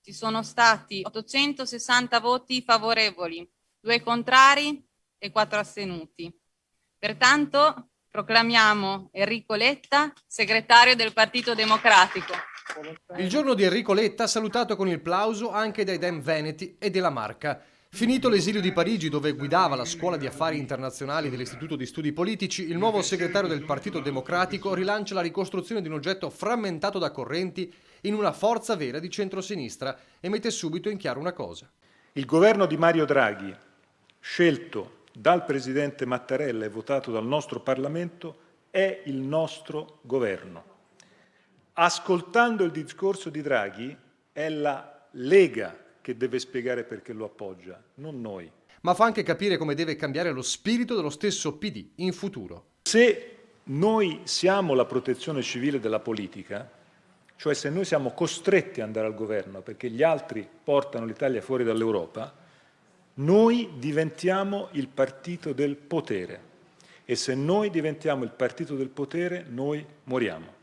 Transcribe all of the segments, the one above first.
ci sono stati 860 voti favorevoli, 2 contrari e 4 astenuti. Pertanto proclamiamo Enrico Letta segretario del Partito Democratico. Il giorno di Enrico Letta, salutato con il plauso anche dai Dem Veneti e della Marca. Finito l'esilio di Parigi, dove guidava la scuola di affari internazionali dell'Istituto di Studi Politici, il nuovo segretario del Partito Democratico rilancia la ricostruzione di un oggetto frammentato da correnti in una forza vera di centrosinistra e mette subito in chiaro una cosa. Il governo di Mario Draghi, scelto dal Presidente Mattarella e votato dal nostro Parlamento, è il nostro governo. Ascoltando il discorso di Draghi, è la Lega che deve spiegare perché lo appoggia, non noi. Ma fa anche capire come deve cambiare lo spirito dello stesso PD in futuro. Se noi siamo la protezione civile della politica, cioè se noi siamo costretti ad andare al governo perché gli altri portano l'Italia fuori dall'Europa, noi diventiamo il partito del potere. E se noi diventiamo il partito del potere, noi moriamo.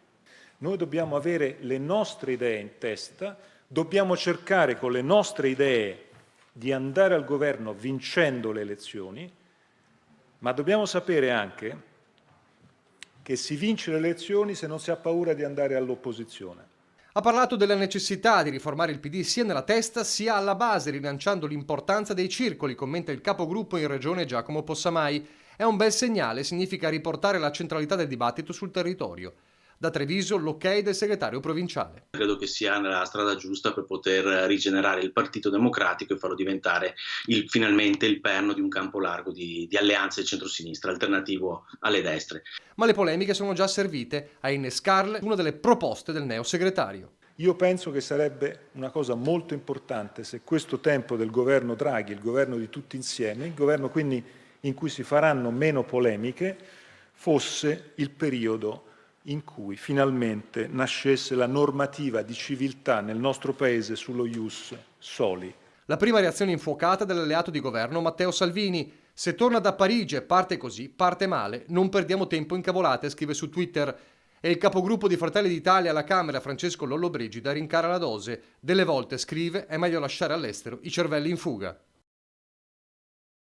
Noi dobbiamo avere le nostre idee in testa, dobbiamo cercare con le nostre idee di andare al governo vincendo le elezioni, ma dobbiamo sapere anche che si vince le elezioni se non si ha paura di andare all'opposizione. Ha parlato della necessità di riformare il PD sia nella testa sia alla base, rilanciando l'importanza dei circoli, commenta il capogruppo in regione Giacomo Possamai. È un bel segnale, significa riportare la centralità del dibattito sul territorio. Da Treviso l'ok del segretario provinciale. Credo che sia nella strada giusta per poter rigenerare il Partito Democratico e farlo diventare finalmente il perno di un campo largo di alleanze di centrosinistra, alternativo alle destre. Ma le polemiche sono già servite a innescarle una delle proposte del neo segretario. Io penso che sarebbe una cosa molto importante se questo tempo del governo Draghi, il governo di tutti insieme, il governo quindi in cui si faranno meno polemiche, fosse il periodo in cui finalmente nascesse la normativa di civiltà nel nostro Paese sullo ius soli. La prima reazione infuocata dell'alleato di governo Matteo Salvini. Se torna da Parigi e parte così, parte male. Non perdiamo tempo in cavolate, scrive su Twitter. E il capogruppo di Fratelli d'Italia alla Camera, Francesco Lollobrigida, rincara la dose. Delle volte, scrive, è meglio lasciare all'estero i cervelli in fuga.